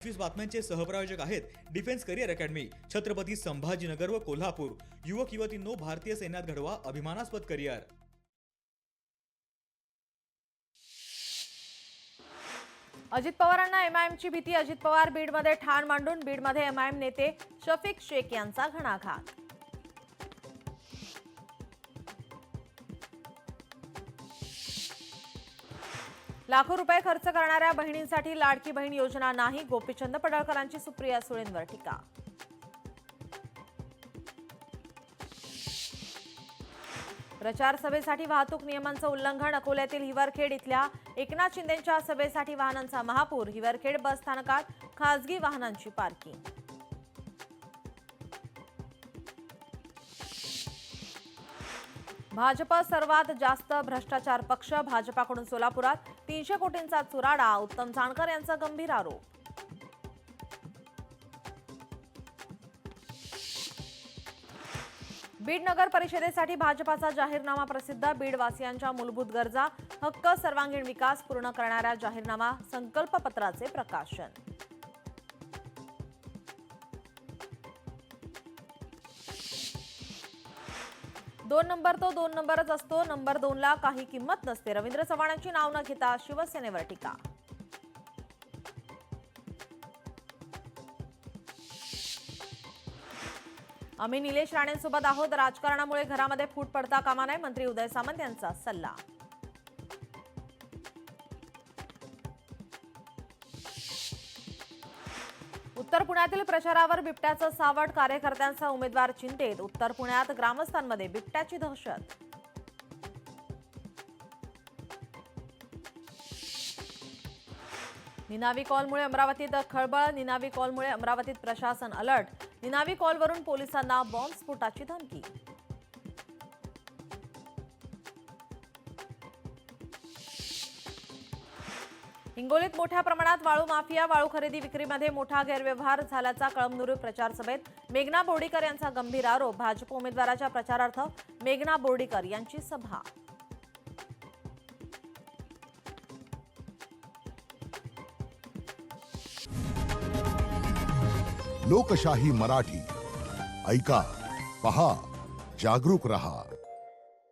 25 बातम्यांचे सहप्रायोजक आहेत defence career academy, Chhatrapati Sambhajinagar व कोल्हापूर। युवक युवतींनो, भारतीय सैन्यात घडवा अभिमानास्पद करिअर। अजित पवारांना एमआयएमची भीती। अजित पवार बीडमध्ये ठाण मांडून बीडमध्ये एमआयएम नेते शफिक शेख यांचा घणाघात। लाखो रुपये खर्च करणाऱ्या बहिणींसाठी लाडकी बहीण योजना नाही, गोपीचंद पडळकरांची सुप्रिया सुळेंवर टीका। प्रचार सभेसाठी वाहतूक नियमांचं उल्लंघन। अकोल्यातील हिवरखेड इथल्या एकनाथ शिंदेंच्या सभेसाठी वाहनांचा महापूर। हिवरखेड बस स्थानकात खासगी वाहनांची पार्किंग। भाजप सर्वात जास्त भ्रष्टाचार पक्ष। भाजपाकडून सोलापुरात 300 कोटींचा चुराडा। उत्तम जानकर यांचा गंभीर आरोप। बीड नगर परिषदेसाठी भाजपाचा जाहीरनामा प्रसिद्ध। बीडवासियांच्या मूलभूत गरजा, हक्क, सर्वांगीण विकास पूर्ण करणाऱ्या जाहीरनामा संकल्पपत्राचे प्रकाशन। 2 नंबर तो 2 नंबरच असतो, नंबर 2ला काही किंमत नसते। रवींद्र चव्हाणांची नाव न घेता शिवसेनेवर टीका। आम्ही निलेश राणेंसोबत आहोत। राजकारणामुळे घरामध्ये फूट पडता कामा नये, मंत्री उदय सामंत यांचा सल्ला। उत्तर पुण्यातील प्रचारावर बिबट्याचं सावट। कार्यकर्त्यांचा उमेदवार चिंतेत। उत्तर पुण्यात ग्रामस्थांमध्ये बिबट्याची दहशत। निनावी कॉलमुळे अमरावतीत खळबळ। निनावी कॉलमुळे अमरावतीत प्रशासन अलर्ट। निनावी कॉलवरून पोलिसांना बॉम्बस्फोटाची धमकी। हिंगोलीत मोठ्या प्रमाणात वाळू माफिया। वाळू खरेदी विक्रीमध्ये मोठा गैरव्यवहार झाल्याचा कळमनुरी प्रचार सभेत मेघना बोर्डीकर यांचा गंभीर आरोप। भाजप उमेदवाराच्या प्रचारार्थ मेघना बोर्डीकर यांची सभा। लोकशाही मराठी ऐका, पहा, जागरूक रहा।